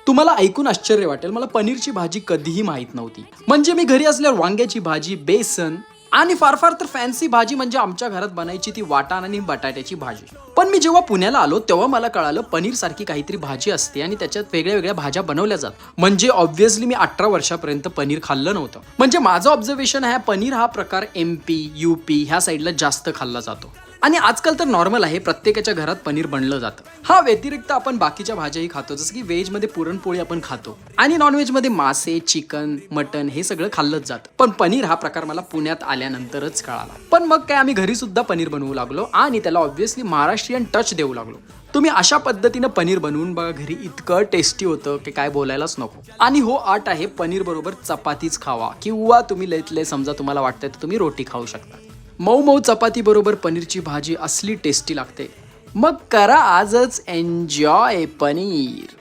तुम्हाला ऐकून आश्चर्य वाटेल, मला पनीरची भाजी कधीही माहित नव्हती. म्हणजे मी घरी असल्यावर वांग्याची भाजी, बेसन आणि फार फार तर फॅन्सी भाजी म्हणजे आमच्या घरात बनायची ती वाटाण आणि बटाट्याची भाजी. पण मी जेव्हा पुण्याला आलो तेव्हा मला कळालं पनीर सारखी काहीतरी भाजी असते आणि त्याच्यात वेगळ्या वेगळ्या भाज्या बनवल्या जातात. म्हणजे ऑब्व्हियसली मी 18 वर्षापर्यंत पनीर खाल्लं नव्हतं. म्हणजे माझं ऑब्झर्वेशन आहे, पनीर हा प्रकार MP, UP ह्या साईडला जास्त खाल्ला जातो आणि आजकाल तर नॉर्मल आहे, प्रत्येकाच्या घरात पनीर बनलं जातं. हा व्यतिरिक्त आपण बाकीच्या भाज्याही खातो, जसं की व्हेज मध्ये पुरणपोळी आपण खातो आणि नॉनव्हेज मध्ये मासे, चिकन, मटन हे सगळं खाल्लंच जातं. पण पनीर हा प्रकार मला पुण्यात आल्यानंतरच कळाला. पण मग काय, आम्ही घरी सुद्धा पनीर बनवू लागलो आणि त्याला ऑब्व्हियसली महाराष्ट्रीयन टच देऊ लागलो. तुम्ही अशा पद्धतीनं पनीर बनवून बघा घरी, इतकं टेस्टी होतं की काय बोलायलाच नको. आणि हो, अट आहे, पनीर बरोबर चपातीच खावा किंवा तुम्ही लयतले समजा तुम्हाला वाटतंय तर तुम्ही रोटी खाऊ शकता. मऊ मऊ चपाती बरोबर पनीरची भाजी असली टेस्टी लागते. मग करा आजच एन्जॉय पनीर.